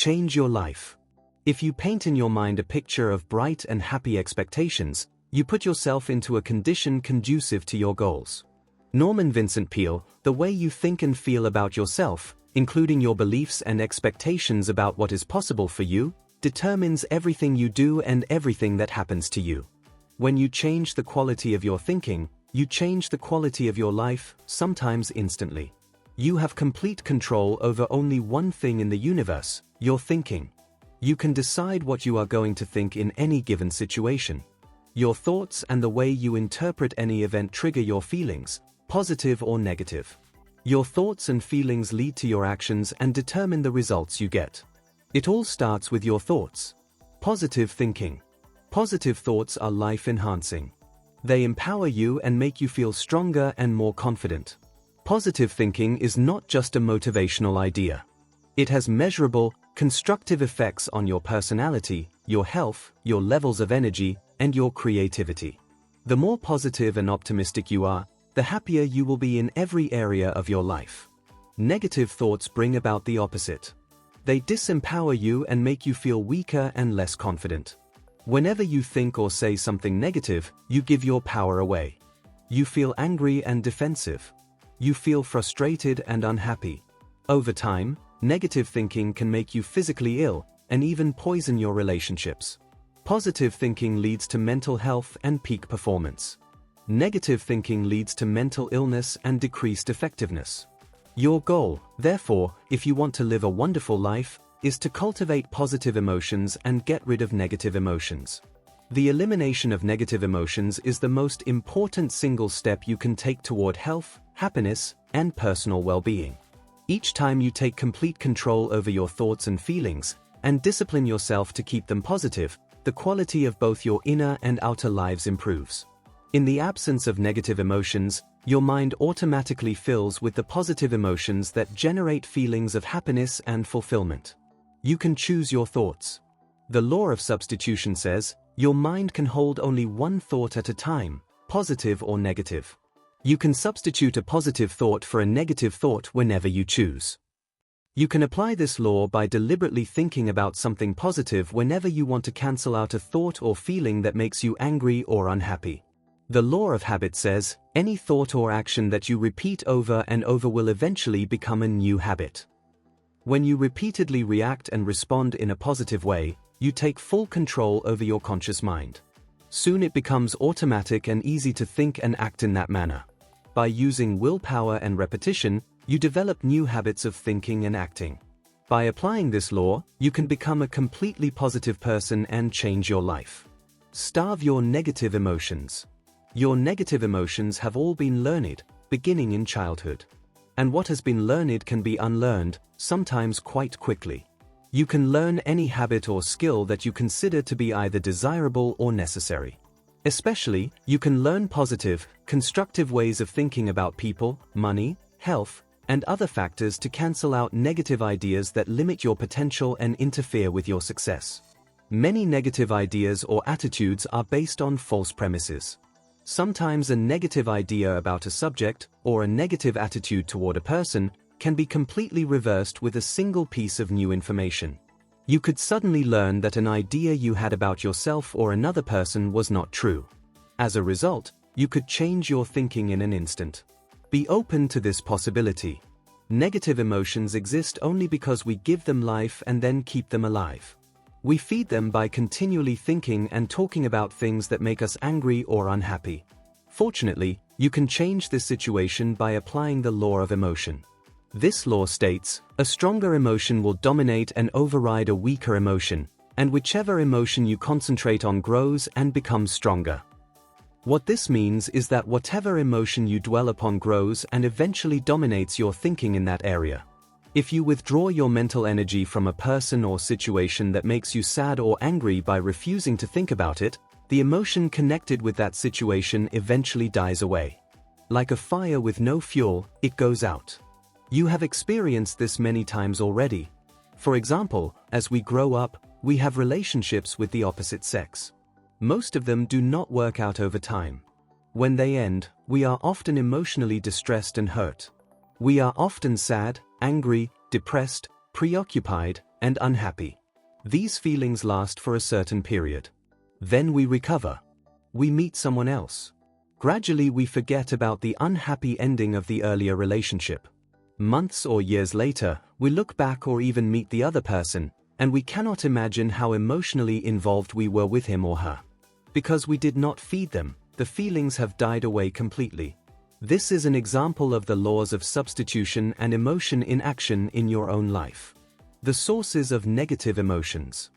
Change your life. If you paint in your mind a picture of bright and happy expectations, you put yourself into a condition conducive to your goals. Norman Vincent Peale, the way you think and feel about yourself, including your beliefs and expectations about what is possible for you, determines everything you do and everything that happens to you. When you change the quality of your thinking, you change the quality of your life, sometimes instantly. You have complete control over only one thing in the universe, your thinking. You can decide what you are going to think in any given situation. Your thoughts and the way you interpret any event trigger your feelings, positive or negative. Your thoughts and feelings lead to your actions and determine the results you get. It all starts with your thoughts. Positive thinking. Positive thoughts are life-enhancing. They empower you and make you feel stronger and more confident. Positive thinking is not just a motivational idea. It has measurable, constructive effects on your personality, your health, your levels of energy, and your creativity. The more positive and optimistic you are, the happier you will be in every area of your life. Negative thoughts bring about the opposite. They disempower you and make you feel weaker and less confident. Whenever you think or say something negative, you give your power away. You feel angry and defensive. You feel frustrated and unhappy. Over time, negative thinking can make you physically ill and even poison your relationships. Positive thinking leads to mental health and peak performance. Negative thinking leads to mental illness and decreased effectiveness. Your goal, therefore, if you want to live a wonderful life, is to cultivate positive emotions and get rid of negative emotions. The elimination of negative emotions is the most important single step you can take toward health, happiness, and personal well-being. Each time you take complete control over your thoughts and feelings, and discipline yourself to keep them positive, the quality of both your inner and outer lives improves. In the absence of negative emotions, your mind automatically fills with the positive emotions that generate feelings of happiness and fulfillment. You can choose your thoughts. The law of substitution says, your mind can hold only one thought at a time, positive or negative. You can substitute a positive thought for a negative thought whenever you choose. You can apply this law by deliberately thinking about something positive whenever you want to cancel out a thought or feeling that makes you angry or unhappy. The law of habit says, any thought or action that you repeat over and over will eventually become a new habit. When you repeatedly react and respond in a positive way, you take full control over your conscious mind. Soon it becomes automatic and easy to think and act in that manner. By using willpower and repetition, you develop new habits of thinking and acting. By applying this law, you can become a completely positive person and change your life. Starve your negative emotions. Your negative emotions have all been learned, beginning in childhood. And what has been learned can be unlearned, sometimes quite quickly. You can learn any habit or skill that you consider to be either desirable or necessary. Especially, you can learn positive, constructive ways of thinking about people, money, health, and other factors to cancel out negative ideas that limit your potential and interfere with your success. Many negative ideas or attitudes are based on false premises. Sometimes a negative idea about a subject, or a negative attitude toward a person, can be completely reversed with a single piece of new information. You could suddenly learn that an idea you had about yourself or another person was not true. As a result, you could change your thinking in an instant. Be open to this possibility. Negative emotions exist only because we give them life and then keep them alive. We feed them by continually thinking and talking about things that make us angry or unhappy. Fortunately, you can change this situation by applying the law of emotion. This law states, a stronger emotion will dominate and override a weaker emotion, and whichever emotion you concentrate on grows and becomes stronger. What this means is that whatever emotion you dwell upon grows and eventually dominates your thinking in that area. If you withdraw your mental energy from a person or situation that makes you sad or angry by refusing to think about it, the emotion connected with that situation eventually dies away. Like a fire with no fuel, it goes out. You have experienced this many times already. For example, as we grow up, we have relationships with the opposite sex. Most of them do not work out over time. When they end, we are often emotionally distressed and hurt. We are often sad, angry, depressed, preoccupied, and unhappy. These feelings last for a certain period. Then we recover. We meet someone else. Gradually we forget about the unhappy ending of the earlier relationship. Months or years later, we look back or even meet the other person, and we cannot imagine how emotionally involved we were with him or her. Because we did not feed them, the feelings have died away completely. This is an example of the laws of substitution and emotion in action in your own life. The sources of negative emotions.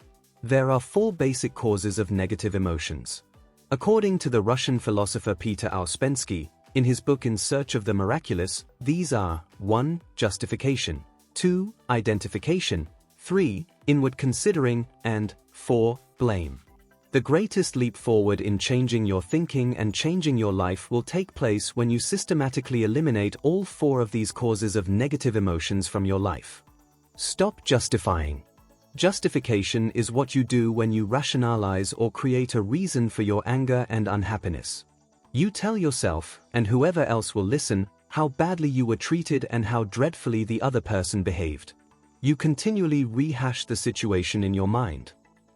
There are 4 basic causes of negative emotions. According to the Russian philosopher Peter Ouspensky, in his book In Search of the Miraculous, these are 1. Justification, 2. Identification, 3. Inward considering, and 4. Blame. The greatest leap forward in changing your thinking and changing your life will take place when you systematically eliminate all 4 of these causes of negative emotions from your life. Stop justifying. Justification is what you do when you rationalize or create a reason for your anger and unhappiness. You tell yourself, and whoever else will listen, how badly you were treated and how dreadfully the other person behaved. You continually rehash the situation in your mind.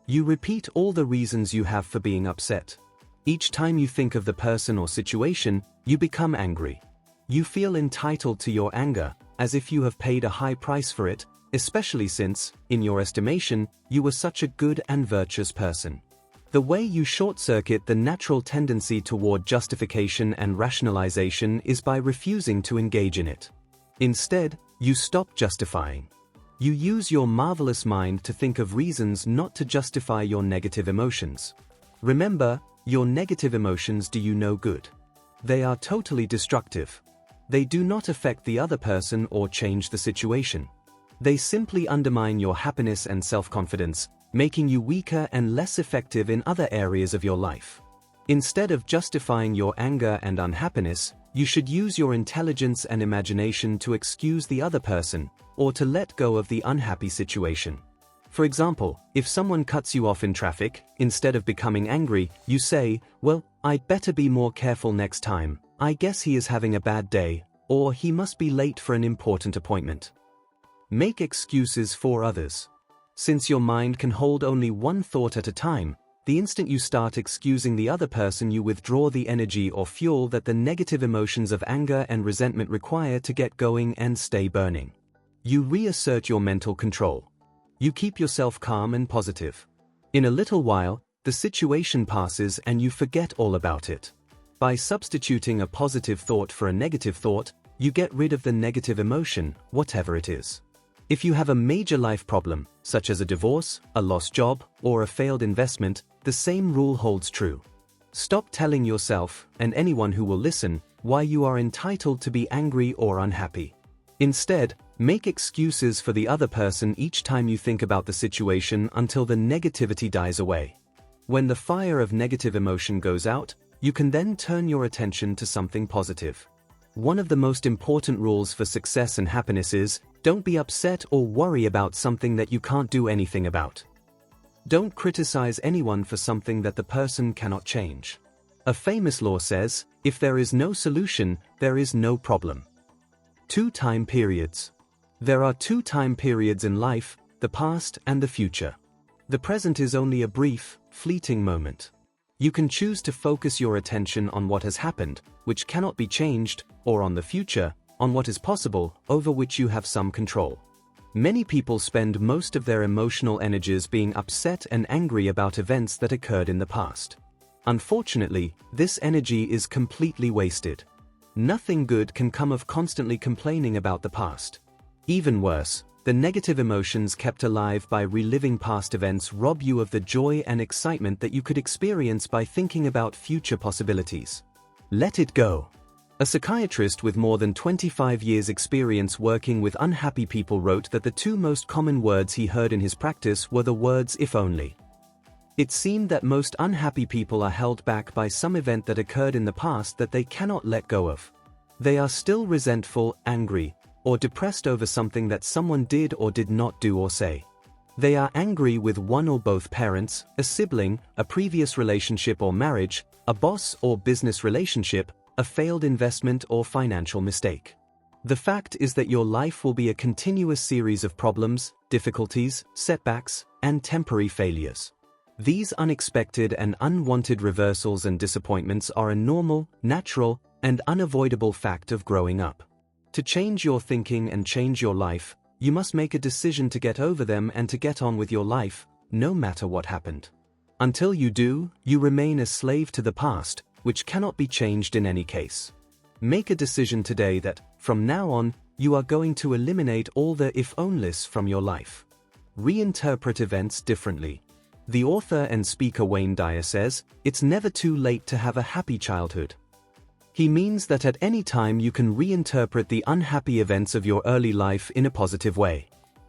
You repeat all the reasons you have for being upset. Each time you think of the person or situation, you become angry. You feel entitled to your anger, as if you have paid a high price for it, especially since, in your estimation, you were such a good and virtuous person. The way you short-circuit the natural tendency toward justification and rationalization is by refusing to engage in it. Instead, you stop justifying. You use your marvelous mind to think of reasons not to justify your negative emotions. Remember, your negative emotions do you no good. They are totally destructive. They do not affect the other person or change the situation. They simply undermine your happiness and self-confidence, making you weaker and less effective in other areas of your life. Instead of justifying your anger and unhappiness, you should use your intelligence and imagination to excuse the other person, or to let go of the unhappy situation. For example, if someone cuts you off in traffic, instead of becoming angry, you say, "Well, I'd better be more careful next time. I guess he is having a bad day, or he must be late for an important appointment." Make excuses for others. Since your mind can hold only one thought at a time, the instant you start excusing the other person, you withdraw the energy or fuel that the negative emotions of anger and resentment require to get going and stay burning. You reassert your mental control. You keep yourself calm and positive. In a little while, the situation passes and you forget all about it. By substituting a positive thought for a negative thought, you get rid of the negative emotion, whatever it is. If you have a major life problem, such as a divorce, a lost job, or a failed investment, the same rule holds true. Stop telling yourself, and anyone who will listen, why you are entitled to be angry or unhappy. Instead, make excuses for the other person each time you think about the situation until the negativity dies away. When the fire of negative emotion goes out, you can then turn your attention to something positive. One of the most important rules for success and happiness is, don't be upset or worry about something that you can't do anything about. Don't criticize anyone for something that the person cannot change. A famous law says, if there is no solution, there is no problem. 2 time periods. There are 2 time periods in life, the past and the future. The present is only a brief, fleeting moment. You can choose to focus your attention on what has happened, which cannot be changed, or on the future, on what is possible, over which you have some control. Many people spend most of their emotional energies being upset and angry about events that occurred in the past. Unfortunately, this energy is completely wasted. Nothing good can come of constantly complaining about the past. Even worse, the negative emotions kept alive by reliving past events rob you of the joy and excitement that you could experience by thinking about future possibilities. Let it go. A psychiatrist with more than 25 years' experience working with unhappy people wrote that the 2 most common words he heard in his practice were the words "if only." It seemed that most unhappy people are held back by some event that occurred in the past that they cannot let go of. They are still resentful, angry, or depressed over something that someone did or did not do or say. They are angry with one or both parents, a sibling, a previous relationship or marriage, a boss or business relationship, a failed investment or financial mistake. The fact is that your life will be a continuous series of problems, difficulties, setbacks, and temporary failures. These unexpected and unwanted reversals and disappointments are a normal, natural, and unavoidable fact of growing up. To change your thinking and change your life, you must make a decision to get over them and to get on with your life, no matter what happened. Until you do, you remain a slave to the past, which cannot be changed in any case. Make a decision today that, from now on, you are going to eliminate all the if-onlys from your life. Reinterpret events differently. The author and speaker Wayne Dyer says, "It's never too late to have a happy childhood." He means that at any time you can reinterpret the unhappy events of your early life in a positive way.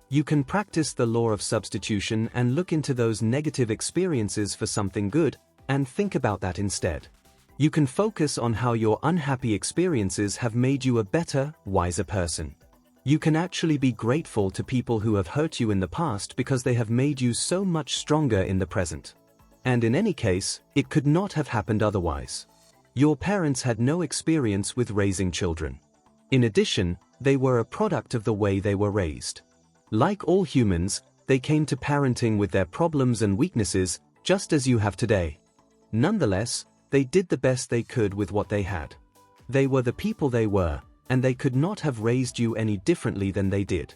You can practice the law of substitution and look into those negative experiences for something good, and think about that instead. You can focus on how your unhappy experiences have made you a better, wiser person. You can actually be grateful to people who have hurt you in the past because they have made you so much stronger in the present. And in any case, it could not have happened otherwise. Your parents had no experience with raising children. In addition, they were a product of the way they were raised. Like all humans, they came to parenting with their problems and weaknesses, just as you have today. Nonetheless, they did the best they could with what they had. They were the people they were, and they could not have raised you any differently than they did.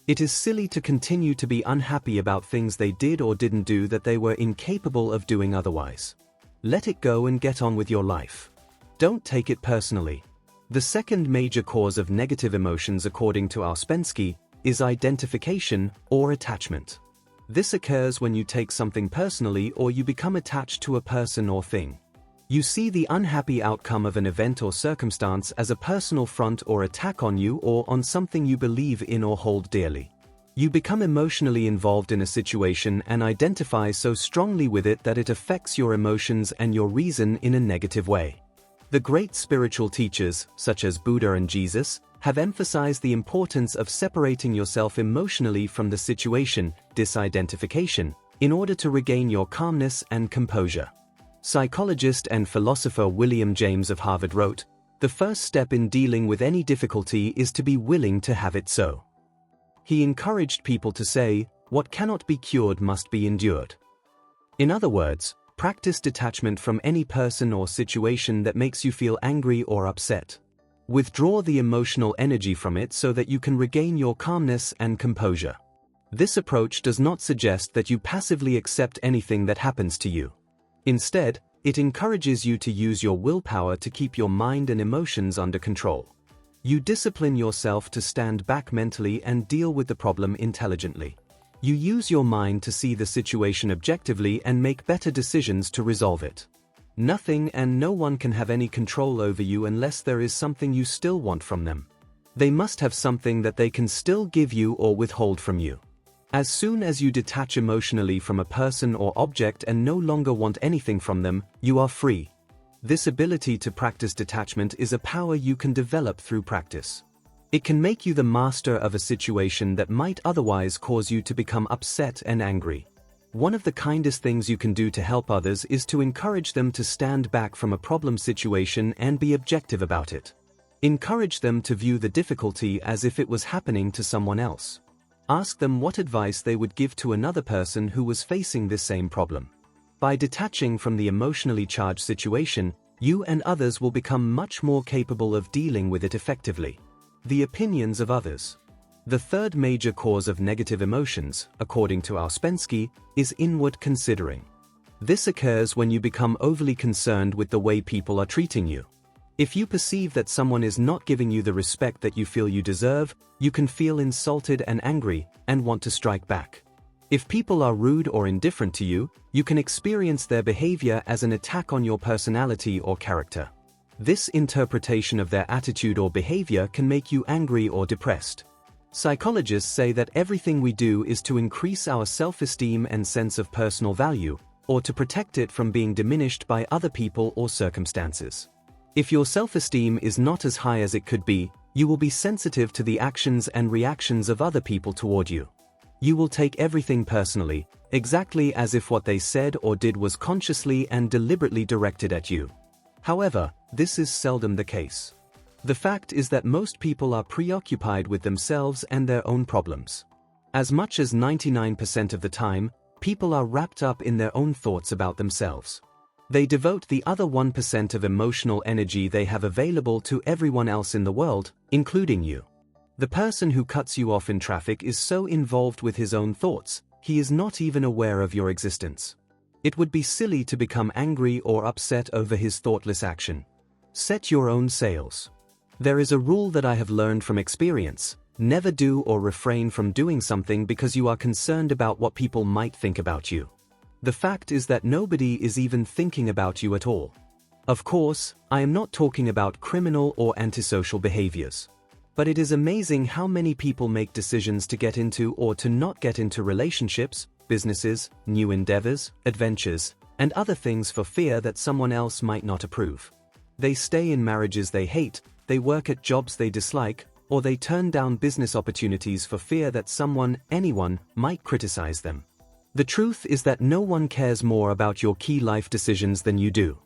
It is silly to continue to be unhappy about things they did or didn't do that they were incapable of doing otherwise. Let it go and get on with your life. Don't take it personally. The second major cause of negative emotions, according to Ouspensky, is identification or attachment. This occurs when you take something personally or you become attached to a person or thing. You see the unhappy outcome of an event or circumstance as a personal affront or attack on you or on something you believe in or hold dearly. You become emotionally involved in a situation and identify so strongly with it that it affects your emotions and your reason in a negative way. The great spiritual teachers, such as Buddha and Jesus, have emphasized the importance of separating yourself emotionally from the situation, disidentification, in order to regain your calmness and composure. Psychologist and philosopher William James of Harvard wrote, "The first step in dealing with any difficulty is to be willing to have it so." He encouraged people to say, "What cannot be cured must be endured." In other words, practice detachment from any person or situation that makes you feel angry or upset. Withdraw the emotional energy from it so that you can regain your calmness and composure. This approach does not suggest that you passively accept anything that happens to you. Instead, it encourages you to use your willpower to keep your mind and emotions under control. You discipline yourself to stand back mentally and deal with the problem intelligently. You use your mind to see the situation objectively and make better decisions to resolve it. Nothing and no one can have any control over you unless there is something you still want from them. They must have something that they can still give you or withhold from you. As soon as you detach emotionally from a person or object and no longer want anything from them, you are free. This ability to practice detachment is a power you can develop through practice. It can make you the master of a situation that might otherwise cause you to become upset and angry. One of the kindest things you can do to help others is to encourage them to stand back from a problem situation and be objective about it. Encourage them to view the difficulty as if it was happening to someone else. Ask them what advice they would give to another person who was facing this same problem. By detaching from the emotionally charged situation, you and others will become much more capable of dealing with it effectively. The opinions of others. The third major cause of negative emotions, according to Ouspensky, is inward considering. This occurs when you become overly concerned with the way people are treating you. If you perceive that someone is not giving you the respect that you feel you deserve, you can feel insulted and angry, and want to strike back. If people are rude or indifferent to you, you can experience their behavior as an attack on your personality or character. This interpretation of their attitude or behavior can make you angry or depressed. Psychologists say that everything we do is to increase our self-esteem and sense of personal value, or to protect it from being diminished by other people or circumstances. If your self-esteem is not as high as it could be, you will be sensitive to the actions and reactions of other people toward you. You will take everything personally, exactly as if what they said or did was consciously and deliberately directed at you. However, this is seldom the case. The fact is that most people are preoccupied with themselves and their own problems. As much as 99% of the time, people are wrapped up in their own thoughts about themselves. They devote the other 1% of emotional energy they have available to everyone else in the world, including you. The person who cuts you off in traffic is so involved with his own thoughts, he is not even aware of your existence. It would be silly to become angry or upset over his thoughtless action. Set your own sails. There is a rule that I have learned from experience: never do or refrain from doing something because you are concerned about what people might think about you. The fact is that nobody is even thinking about you at all. Of course, I am not talking about criminal or antisocial behaviors. But it is amazing how many people make decisions to get into or to not get into relationships, businesses, new endeavors, adventures, and other things for fear that someone else might not approve. They stay in marriages they hate, they work at jobs they dislike, or they turn down business opportunities for fear that someone, anyone, might criticize them. The truth is that no one cares more about your key life decisions than you do.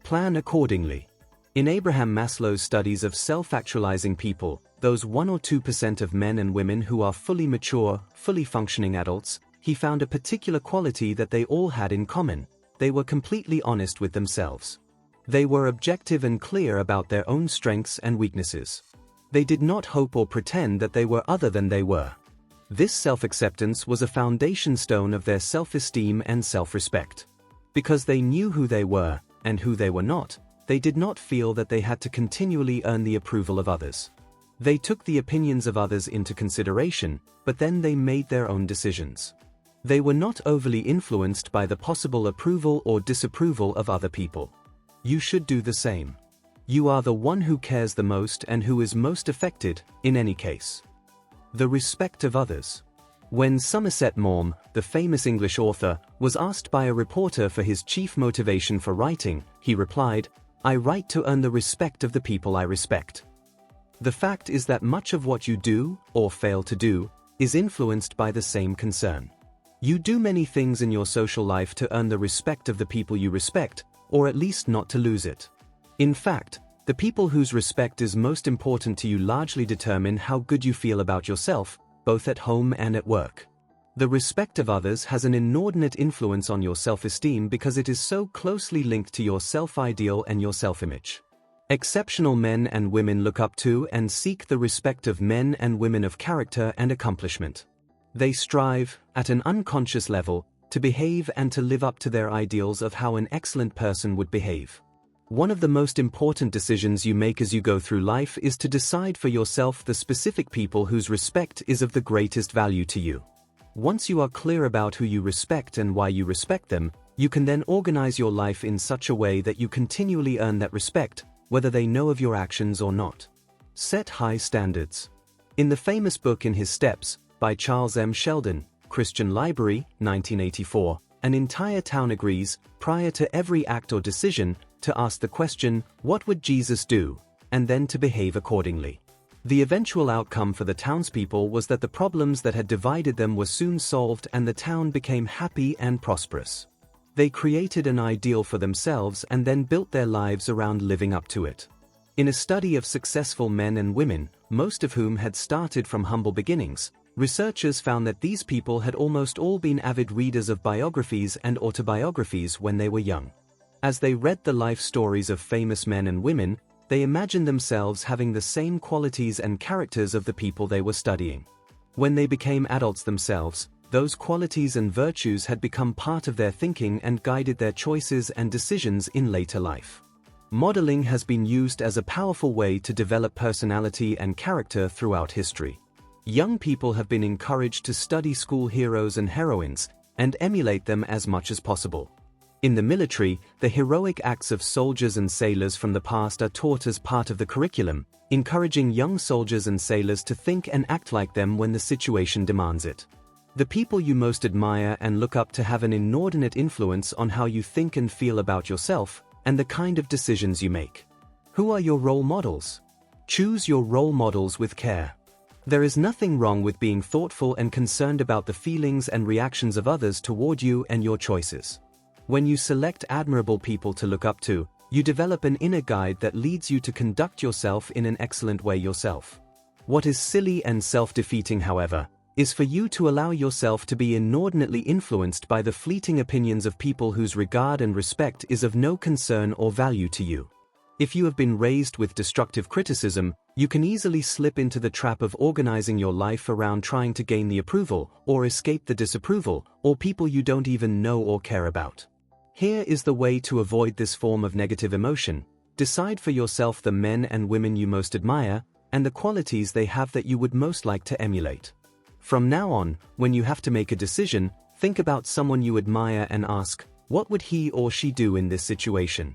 Plan accordingly. In Abraham Maslow's studies of self-actualizing people, those 1 or 2% of men and women who are fully mature, fully functioning adults, he found a particular quality that they all had in common: they were completely honest with themselves. They were objective and clear about their own strengths and weaknesses. They did not hope or pretend that they were other than they were. This self-acceptance was a foundation stone of their self-esteem and self-respect. Because they knew who they were, and who they were not, they did not feel that they had to continually earn the approval of others. They took the opinions of others into consideration, but then they made their own decisions. They were not overly influenced by the possible approval or disapproval of other people. You should do the same. You are the one who cares the most and who is most affected, in any case. The respect of others. When Somerset Maugham, the famous English author, was asked by a reporter for his chief motivation for writing, he replied, "I write to earn the respect of the people I respect." The fact is that much of what you do, or fail to do, is influenced by the same concern. You do many things in your social life to earn the respect of the people you respect, or at least not to lose it. In fact, the people whose respect is most important to you largely determine how good you feel about yourself, both at home and at work. The respect of others has an inordinate influence on your self-esteem because it is so closely linked to your self-ideal and your self-image. Exceptional men and women look up to and seek the respect of men and women of character and accomplishment. They strive, at an unconscious level, to behave and to live up to their ideals of how an excellent person would behave. One of the most important decisions you make as you go through life is to decide for yourself the specific people whose respect is of the greatest value to you. Once you are clear about who you respect and why you respect them, you can then organize your life in such a way that you continually earn that respect, whether they know of your actions or not. Set high standards. In the famous book In His Steps, by Charles M. Sheldon, Christian Library, 1984, an entire town agrees, prior to every act or decision, to ask the question, "What would Jesus do?" and then to behave accordingly. The eventual outcome for the townspeople was that the problems that had divided them were soon solved and the town became happy and prosperous. They created an ideal for themselves and then built their lives around living up to it. In a study of successful men and women, most of whom had started from humble beginnings, researchers found that these people had almost all been avid readers of biographies and autobiographies when they were young. As they read the life stories of famous men and women, they imagined themselves having the same qualities and characters of the people they were studying. When they became adults themselves, those qualities and virtues had become part of their thinking and guided their choices and decisions in later life. Modeling has been used as a powerful way to develop personality and character throughout history. Young people have been encouraged to study school heroes and heroines, and emulate them as much as possible. In the military, the heroic acts of soldiers and sailors from the past are taught as part of the curriculum, encouraging young soldiers and sailors to think and act like them when the situation demands it. The people you most admire and look up to have an inordinate influence on how you think and feel about yourself, and the kind of decisions you make. Who are your role models? Choose your role models with care. There is nothing wrong with being thoughtful and concerned about the feelings and reactions of others toward you and your choices. When you select admirable people to look up to, You develop an inner guide that leads you to conduct yourself in an excellent way yourself. What is silly and self-defeating, however, is for you to allow yourself to be inordinately influenced by the fleeting opinions of people whose regard and respect is of no concern or value to you. If you have been raised with destructive criticism, you can easily slip into the trap of organizing your life around trying to gain the approval or escape the disapproval or people you don't even know or care about. Here is the way to avoid this form of negative emotion. Decide for yourself the men and women you most admire and the qualities they have that you would most like to emulate. From now on, when you have to make a decision, think about someone you admire and ask, what would he or she do in this situation?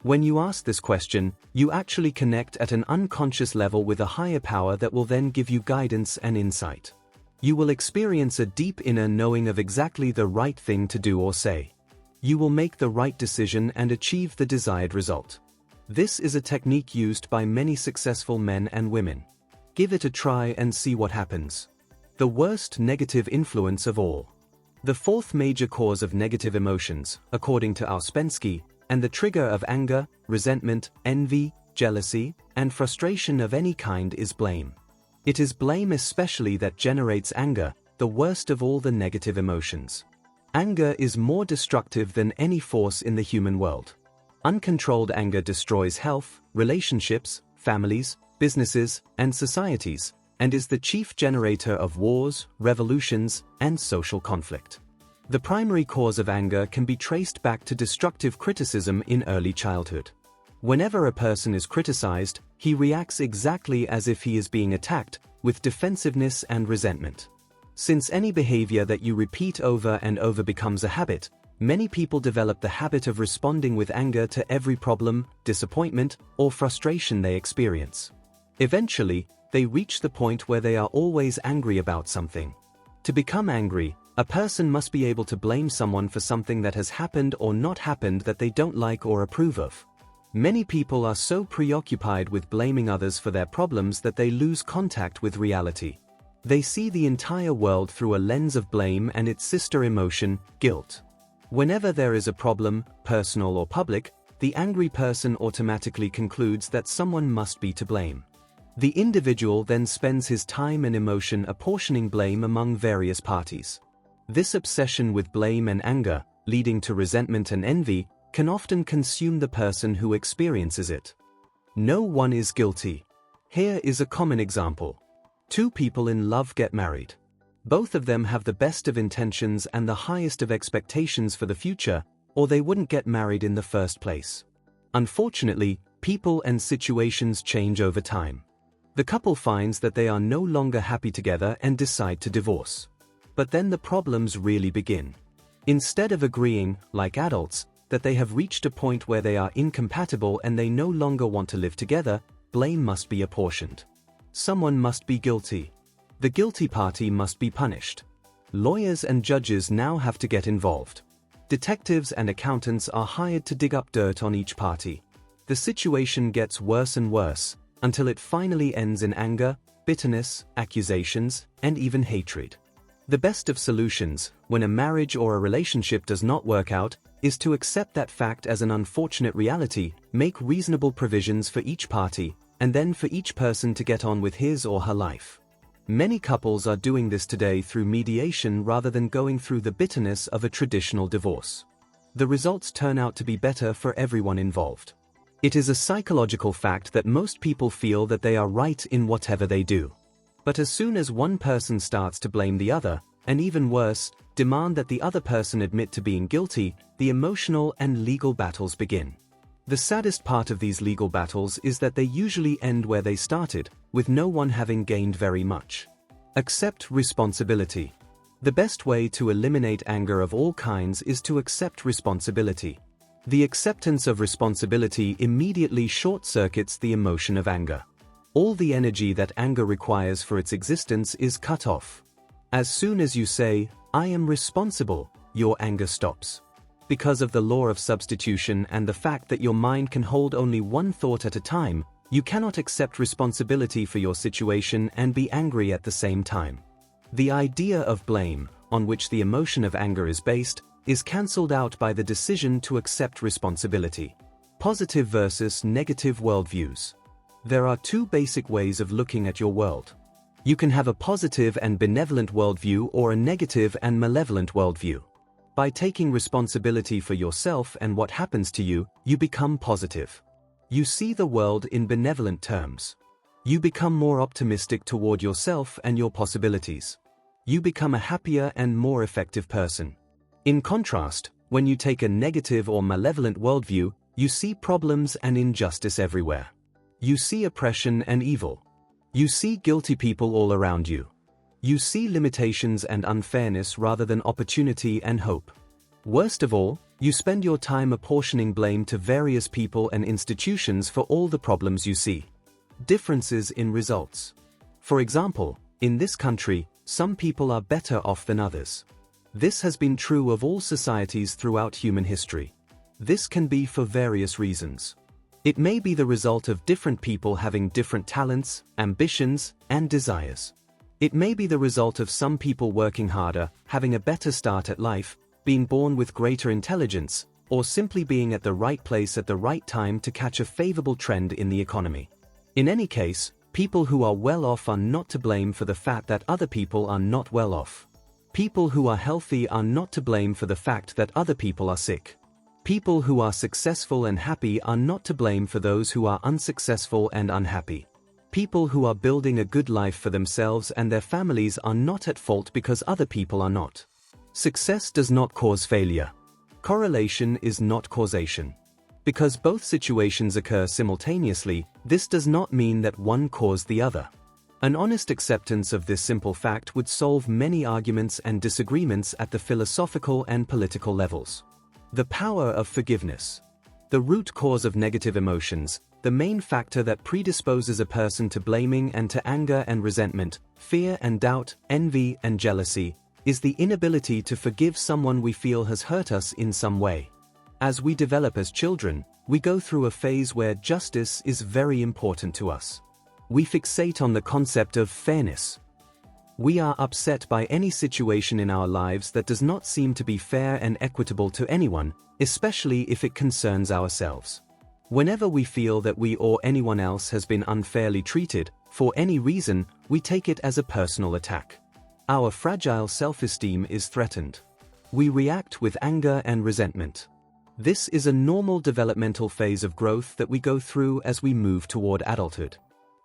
When you ask this question, you actually connect at an unconscious level with a higher power that will then give you guidance and insight. You will experience a deep inner knowing of exactly the right thing to do or say. You will make the right decision and achieve the desired result. This is a technique used by many successful men and women. Give it a try and see what happens. The worst negative influence of all. The fourth major cause of negative emotions, according to Ouspensky, and the trigger of anger, resentment, envy, jealousy, and frustration of any kind is blame. It is blame especially that generates anger, the worst of all the negative emotions. Anger is more destructive than any force in the human world. Uncontrolled anger destroys health, relationships, families, businesses, and societies, and is the chief generator of wars, revolutions, and social conflict. The primary cause of anger can be traced back to destructive criticism in early childhood. Whenever a person is criticized, he reacts exactly as if he is being attacked, with defensiveness and resentment. Since any behavior that you repeat over and over becomes a habit, many people develop the habit of responding with anger to every problem, disappointment, or frustration they experience. Eventually, they reach the point where they are always angry about something. To become angry, a person must be able to blame someone for something that has happened or not happened that they don't like or approve of. Many people are so preoccupied with blaming others for their problems that they lose contact with reality. They see the entire world through a lens of blame and its sister emotion, guilt. Whenever there is a problem, personal or public, the angry person automatically concludes that someone must be to blame. The individual then spends his time and emotion apportioning blame among various parties. This obsession with blame and anger, leading to resentment and envy, can often consume the person who experiences it. No one is guilty. Here is a common example. Two people in love get married. Both of them have the best of intentions and the highest of expectations for the future, or they wouldn't get married in the first place. Unfortunately, people and situations change over time. The couple finds that they are no longer happy together and decide to divorce. But then the problems really begin. Instead of agreeing, like adults, that they have reached a point where they are incompatible and they no longer want to live together, blame must be apportioned. Someone must be guilty. The guilty party must be punished. Lawyers and judges now have to get involved. Detectives and accountants are hired to dig up dirt on each party. The situation gets worse and worse, until it finally ends in anger, bitterness, accusations, and even hatred. The best of solutions, when a marriage or a relationship does not work out, is to accept that fact as an unfortunate reality, make reasonable provisions for each party, and then for each person to get on with his or her life. Many couples are doing this today through mediation rather than going through the bitterness of a traditional divorce. The results turn out to be better for everyone involved. It is a psychological fact that most people feel that they are right in whatever they do. But as soon as one person starts to blame the other, and even worse, demand that the other person admit to being guilty, the emotional and legal battles begin. The saddest part of these legal battles is that they usually end where they started, with no one having gained very much. Accept responsibility. The best way to eliminate anger of all kinds is to accept responsibility. The acceptance of responsibility immediately short-circuits the emotion of anger. All the energy that anger requires for its existence is cut off. As soon as you say, "I am responsible," your anger stops. Because of the law of substitution and the fact that your mind can hold only one thought at a time, you cannot accept responsibility for your situation and be angry at the same time. The idea of blame, on which the emotion of anger is based, is cancelled out by the decision to accept responsibility. Positive versus negative worldviews. There are two basic ways of looking at your world. You can have a positive and benevolent worldview or a negative and malevolent worldview. By taking responsibility for yourself and what happens to you, you become positive. You see the world in benevolent terms. You become more optimistic toward yourself and your possibilities. You become a happier and more effective person. In contrast, when you take a negative or malevolent worldview, you see problems and injustice everywhere. You see oppression and evil. You see guilty people all around you. You see limitations and unfairness rather than opportunity and hope. Worst of all, you spend your time apportioning blame to various people and institutions for all the problems you see. Differences in results. For example, in this country, some people are better off than others. This has been true of all societies throughout human history. This can be for various reasons. It may be the result of different people having different talents, ambitions, and desires. It may be the result of some people working harder, having a better start at life, being born with greater intelligence, or simply being at the right place at the right time to catch a favorable trend in the economy. In any case, people who are well off are not to blame for the fact that other people are not well off. People who are healthy are not to blame for the fact that other people are sick. People who are successful and happy are not to blame for those who are unsuccessful and unhappy. People who are building a good life for themselves and their families are not at fault because other people are not. Success does not cause failure. Correlation is not causation. Because both situations occur simultaneously, this does not mean that one caused the other. An honest acceptance of this simple fact would solve many arguments and disagreements at the philosophical and political levels. The power of forgiveness. The root cause of negative emotions, the main factor that predisposes a person to blaming and to anger and resentment, fear and doubt, envy and jealousy, is the inability to forgive someone we feel has hurt us in some way. As we develop as children, we go through a phase where justice is very important to us. We fixate on the concept of fairness. We are upset by any situation in our lives that does not seem to be fair and equitable to anyone, especially if it concerns ourselves. Whenever we feel that we or anyone else has been unfairly treated, for any reason, we take it as a personal attack. Our fragile self-esteem is threatened. We react with anger and resentment. This is a normal developmental phase of growth that we go through as we move toward adulthood.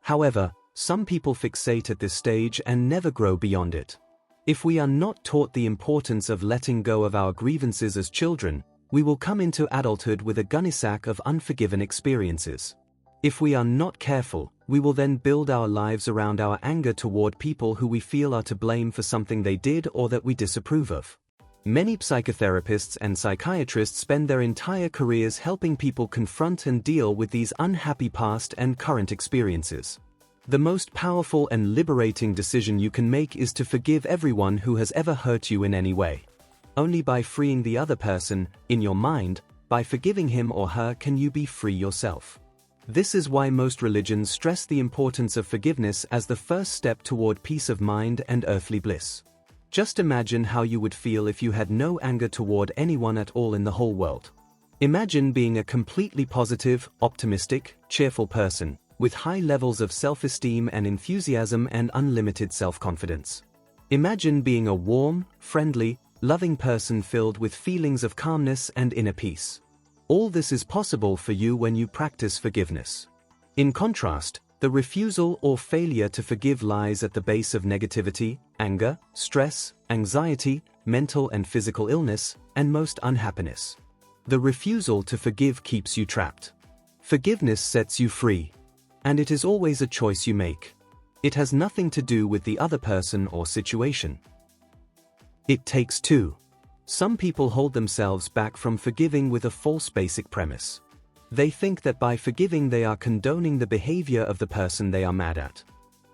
However, some people fixate at this stage and never grow beyond it. If we are not taught the importance of letting go of our grievances as children, we will come into adulthood with a gunnysack of unforgiven experiences. If we are not careful, we will then build our lives around our anger toward people who we feel are to blame for something they did or that we disapprove of. Many psychotherapists and psychiatrists spend their entire careers helping people confront and deal with these unhappy past and current experiences. The most powerful and liberating decision you can make is to forgive everyone who has ever hurt you in any way. Only by freeing the other person, in your mind, by forgiving him or her can you be free yourself. This is why most religions stress the importance of forgiveness as the first step toward peace of mind and earthly bliss. Just imagine how you would feel if you had no anger toward anyone at all in the whole world. Imagine being a completely positive, optimistic, cheerful person, with high levels of self-esteem and enthusiasm and unlimited self-confidence. Imagine being a warm, friendly, loving person filled with feelings of calmness and inner peace. All this is possible for you when you practice forgiveness. In contrast, the refusal or failure to forgive lies at the base of negativity, anger, stress, anxiety, mental and physical illness, and most unhappiness. The refusal to forgive keeps you trapped. Forgiveness sets you free. And it is always a choice you make. It has nothing to do with the other person or situation. It takes two. Some people hold themselves back from forgiving with a false basic premise. They think that by forgiving they are condoning the behavior of the person they are mad at.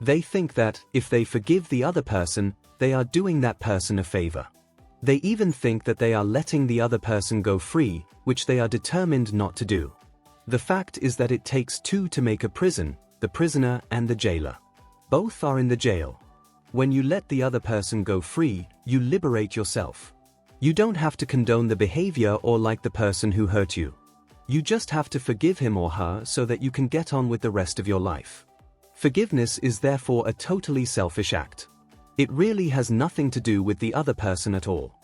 They think that, if they forgive the other person, they are doing that person a favor. They even think that they are letting the other person go free, which they are determined not to do. The fact is that it takes two to make a prison, the prisoner and the jailer. Both are in the jail. When you let the other person go free, you liberate yourself. You don't have to condone the behavior or like the person who hurt you. You just have to forgive him or her so that you can get on with the rest of your life. Forgiveness is therefore a totally selfish act. It really has nothing to do with the other person at all.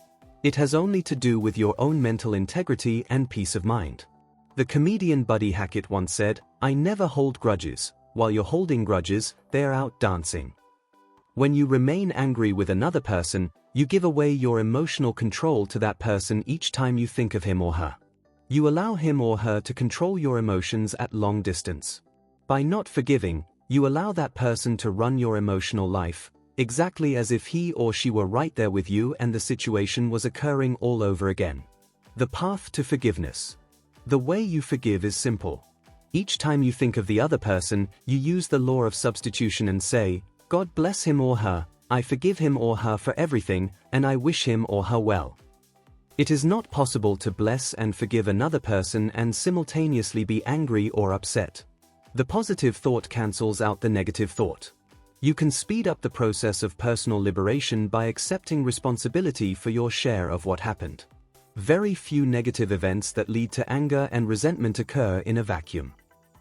It has only to do with your own mental integrity and peace of mind. The comedian Buddy Hackett once said, "I never hold grudges. While you're holding grudges, they're out dancing." When you remain angry with another person, you give away your emotional control to that person each time you think of him or her. You allow him or her to control your emotions at long distance. By not forgiving, you allow that person to run your emotional life, exactly as if he or she were right there with you and the situation was occurring all over again. The path to forgiveness. The way you forgive is simple. Each time you think of the other person, you use the law of substitution and say, "God bless him or her, I forgive him or her for everything, and I wish him or her well." It is not possible to bless and forgive another person and simultaneously be angry or upset. The positive thought cancels out the negative thought. You can speed up the process of personal liberation by accepting responsibility for your share of what happened. Very few negative events that lead to anger and resentment occur in a vacuum.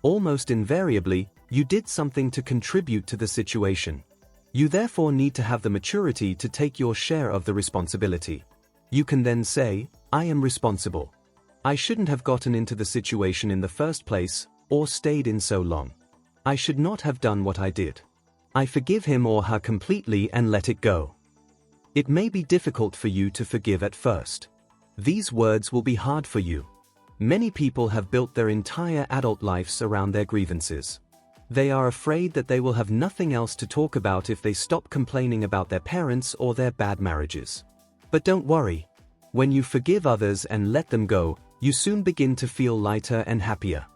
Almost invariably, you did something to contribute to the situation. You therefore need to have the maturity to take your share of the responsibility. You can then say, "I am responsible. I shouldn't have gotten into the situation in the first place, or stayed in so long. I should not have done what I did. I forgive him or her completely and let it go." It may be difficult for you to forgive at first. These words will be hard for you. Many people have built their entire adult lives around their grievances. They are afraid that they will have nothing else to talk about if they stop complaining about their parents or their bad marriages. But don't worry. When you forgive others and let them go, you soon begin to feel lighter and happier.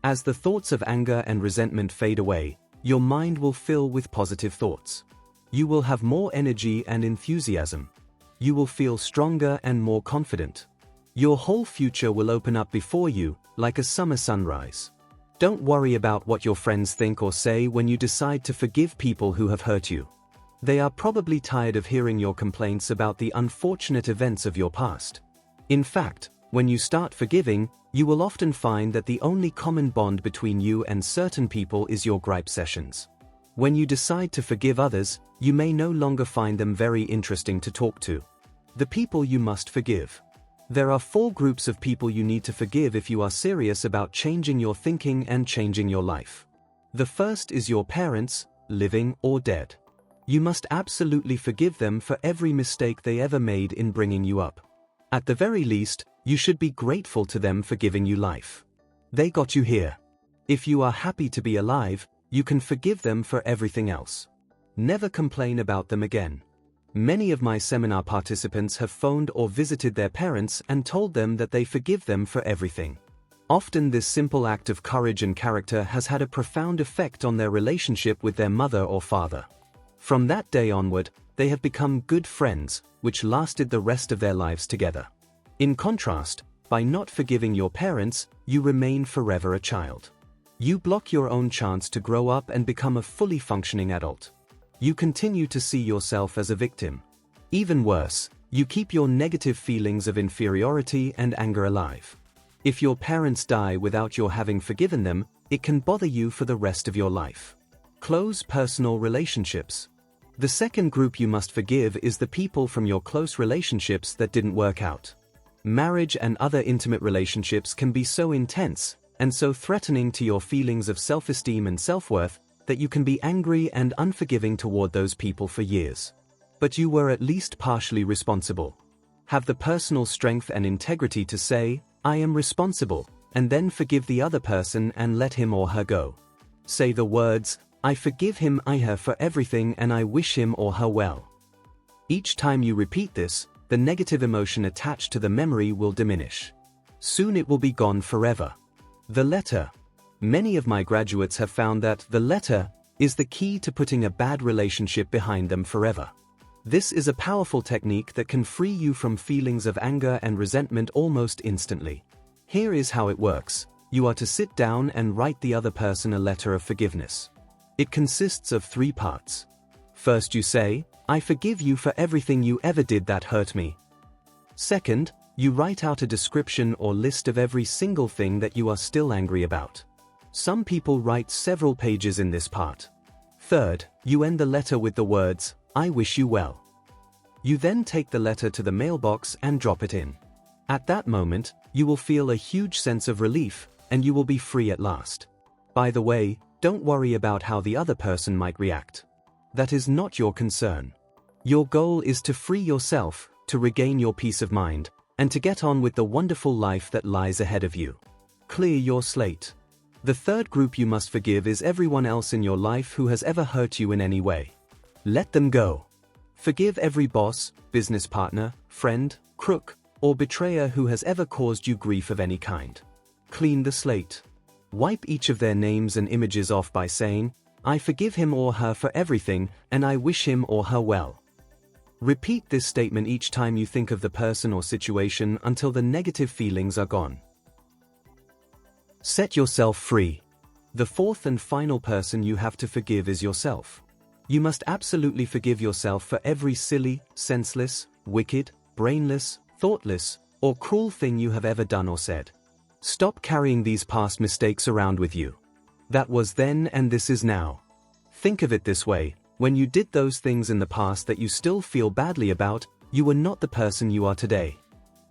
As the thoughts of anger and resentment fade away, your mind will fill with positive thoughts. You will have more energy and enthusiasm. You will feel stronger and more confident. Your whole future will open up before you, like a summer sunrise. Don't worry about what your friends think or say when you decide to forgive people who have hurt you. They are probably tired of hearing your complaints about the unfortunate events of your past. In fact, when you start forgiving, you will often find that the only common bond between you and certain people is your gripe sessions. When you decide to forgive others, you may no longer find them very interesting to talk to. The people you must forgive. There are 4 groups of people you need to forgive if you are serious about changing your thinking and changing your life. The first is your parents, living or dead. You must absolutely forgive them for every mistake they ever made in bringing you up. At the very least, you should be grateful to them for giving you life. They got you here. If you are happy to be alive, you can forgive them for everything else. Never complain about them again. Many of my seminar participants have phoned or visited their parents and told them that they forgive them for everything. Often this simple act of courage and character has had a profound effect on their relationship with their mother or father. From that day onward, they have become good friends, which lasted the rest of their lives together. In contrast, by not forgiving your parents, you remain forever a child. You block your own chance to grow up and become a fully functioning adult. You continue to see yourself as a victim. Even worse, you keep your negative feelings of inferiority and anger alive. If your parents die without your having forgiven them, it can bother you for the rest of your life. Close personal relationships. The second group you must forgive is the people from your close relationships that didn't work out. Marriage and other intimate relationships can be so intense, and so threatening to your feelings of self-esteem and self-worth, that you can be angry and unforgiving toward those people for years. But you were at least partially responsible. Have the personal strength and integrity to say, "I am responsible," and then forgive the other person and let him or her go. Say the words, "I forgive him or her for everything and I wish him or her well." Each time you repeat this, the negative emotion attached to the memory will diminish. Soon it will be gone forever. The letter. Many of my graduates have found that the letter is the key to putting a bad relationship behind them forever. This is a powerful technique that can free you from feelings of anger and resentment almost instantly. Here is how it works. You are to sit down and write the other person a letter of forgiveness. It consists of 3 parts. First you say, "I forgive you for everything you ever did that hurt me." Second, You write out a description or list of every single thing that you are still angry about. Some people write several pages in this part. Third, you end the letter with the words, "I wish you well." You then take the letter to the mailbox and drop it in. At that moment, you will feel a huge sense of relief, and you will be free at last. By the way, don't worry about how the other person might react. That is not your concern. Your goal is to free yourself, to regain your peace of mind, and to get on with the wonderful life that lies ahead of you. Clear your slate. The third group you must forgive is everyone else in your life who has ever hurt you in any way. Let them go. Forgive every boss, business partner, friend, crook, or betrayer who has ever caused you grief of any kind. Clean the slate. Wipe each of their names and images off by saying, "I forgive him or her for everything, and I wish him or her well." Repeat this statement each time you think of the person or situation until the negative feelings are gone. Set yourself free. The fourth and final person you have to forgive is yourself. You must absolutely forgive yourself for every silly, senseless, wicked, brainless, thoughtless, or cruel thing you have ever done or said. Stop carrying these past mistakes around with you. That was then and this is now. Think of it this way, when you did those things in the past that you still feel badly about, you were not the person you are today.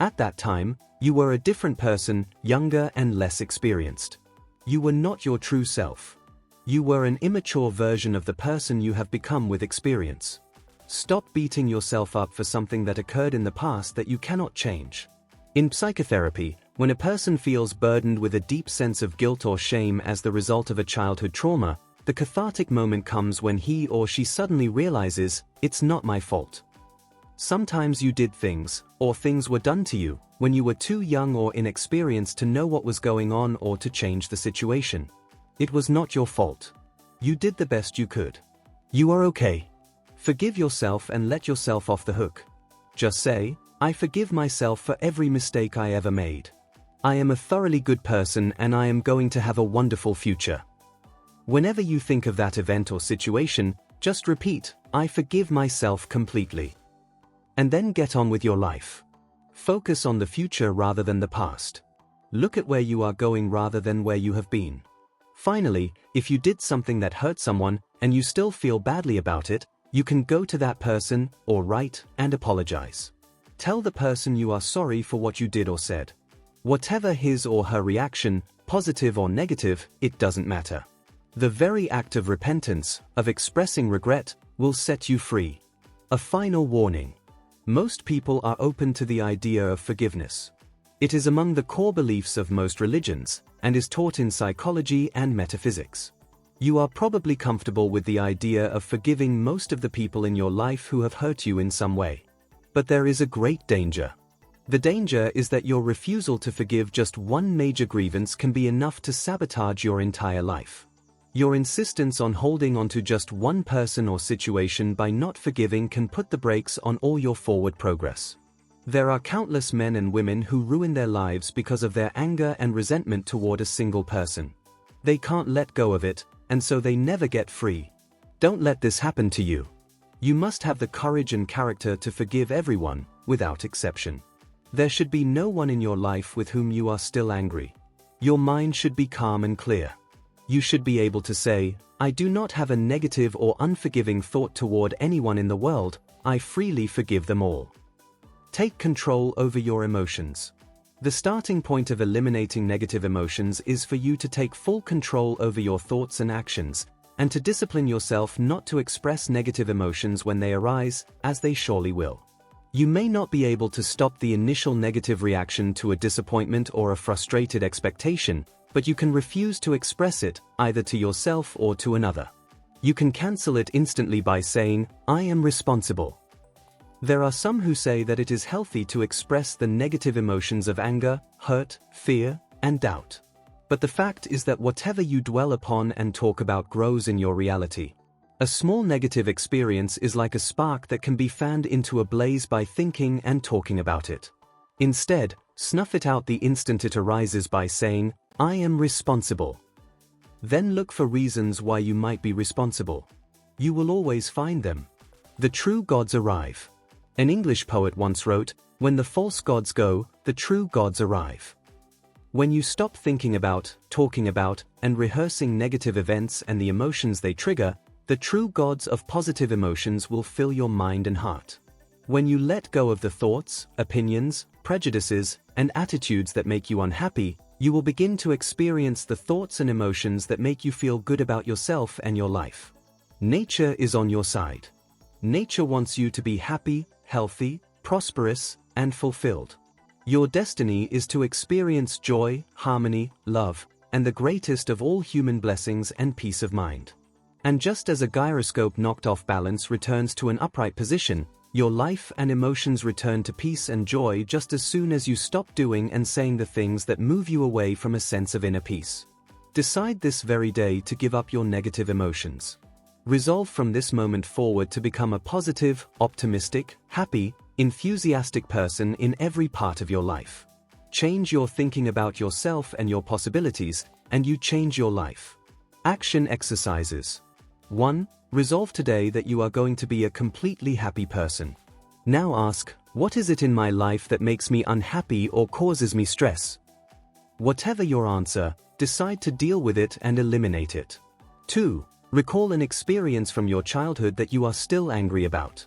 At that time, you were a different person, younger and less experienced. You were not your true self. You were an immature version of the person you have become with experience. Stop beating yourself up for something that occurred in the past that you cannot change. In psychotherapy, when a person feels burdened with a deep sense of guilt or shame as the result of a childhood trauma, the cathartic moment comes when he or she suddenly realizes, "It's not my fault." Sometimes you did things, or things were done to you, when you were too young or inexperienced to know what was going on or to change the situation. It was not your fault. You did the best you could. You are okay. Forgive yourself and let yourself off the hook. Just say, "I forgive myself for every mistake I ever made. I am a thoroughly good person and I am going to have a wonderful future." Whenever you think of that event or situation, just repeat, "I forgive myself completely." And then get on with your life. Focus on the future rather than the past. Look at where you are going rather than where you have been. Finally, if you did something that hurt someone and you still feel badly about it, you can go to that person or write and apologize. Tell the person you are sorry for what you did or said. Whatever his or her reaction, positive or negative, it doesn't matter. The very act of repentance, of expressing regret, will set you free. A final warning. Most people are open to the idea of forgiveness. It is among the core beliefs of most religions, and is taught in psychology and metaphysics. You are probably comfortable with the idea of forgiving most of the people in your life who have hurt you in some way. But there is a great danger. The danger is that your refusal to forgive just one major grievance can be enough to sabotage your entire life. Your insistence on holding onto just one person or situation by not forgiving can put the brakes on all your forward progress. There are countless men and women who ruin their lives because of their anger and resentment toward a single person. They can't let go of it, and so they never get free. Don't let this happen to you. You must have the courage and character to forgive everyone, without exception. There should be no one in your life with whom you are still angry. Your mind should be calm and clear. You should be able to say, "I do not have a negative or unforgiving thought toward anyone in the world, I freely forgive them all." Take control over your emotions. The starting point of eliminating negative emotions is for you to take full control over your thoughts and actions, and to discipline yourself not to express negative emotions when they arise, as they surely will. You may not be able to stop the initial negative reaction to a disappointment or a frustrated expectation, but you can refuse to express it, either to yourself or to another. You can cancel it instantly by saying, "I am responsible." There are some who say that it is healthy to express the negative emotions of anger, hurt, fear, and doubt. But the fact is that whatever you dwell upon and talk about grows in your reality. A small negative experience is like a spark that can be fanned into a blaze by thinking and talking about it. Instead, snuff it out the instant it arises by saying, "I am responsible." Then look for reasons why you might be responsible. You will always find them. The true gods arrive. An English poet once wrote, When the false gods go, the true gods arrive. When you stop thinking about, talking about, and rehearsing negative events and the emotions they trigger, the true gods of positive emotions will fill your mind and heart. When you let go of the thoughts, opinions, prejudices, and attitudes that make you unhappy, you will begin to experience the thoughts and emotions that make you feel good about yourself and your life. Nature is on your side. Nature wants you to be happy, healthy, prosperous, and fulfilled. Your destiny is to experience joy, harmony, love, and the greatest of all human blessings and peace of mind. And just as a gyroscope knocked off balance returns to an upright position, your life and emotions return to peace and joy just as soon as you stop doing and saying the things that move you away from a sense of inner peace. Decide this very day to give up your negative emotions. Resolve from this moment forward to become a positive, optimistic, happy, enthusiastic person in every part of your life. Change your thinking about yourself and your possibilities, and you change your life. Action exercises. 1. Resolve today that you are going to be a completely happy person. Now ask, what is it in my life that makes me unhappy or causes me stress? Whatever your answer, decide to deal with it and eliminate it. 2. Recall an experience from your childhood that you are still angry about.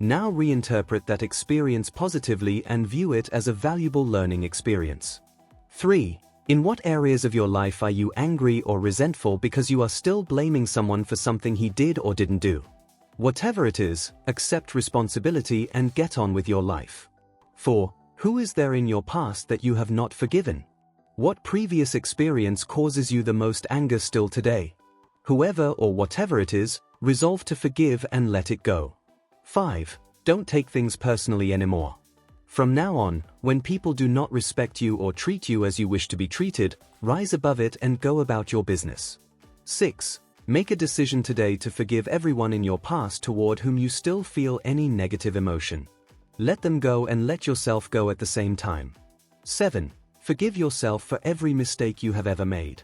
Now reinterpret that experience positively and view it as a valuable learning experience. 3. In what areas of your life are you angry or resentful because you are still blaming someone for something he did or didn't do? Whatever it is, accept responsibility and get on with your life. 4. Who is there in your past that you have not forgiven? What previous experience causes you the most anger still today? Whoever or whatever it is, resolve to forgive and let it go. 5. Don't take things personally anymore. From now on, when people do not respect you or treat you as you wish to be treated, rise above it and go about your business. 6. Make a decision today to forgive everyone in your past toward whom you still feel any negative emotion. Let them go and let yourself go at the same time. 7. Forgive yourself for every mistake you have ever made.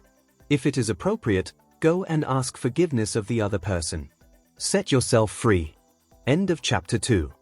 If it is appropriate, go and ask forgiveness of the other person. Set yourself free. End of chapter 2.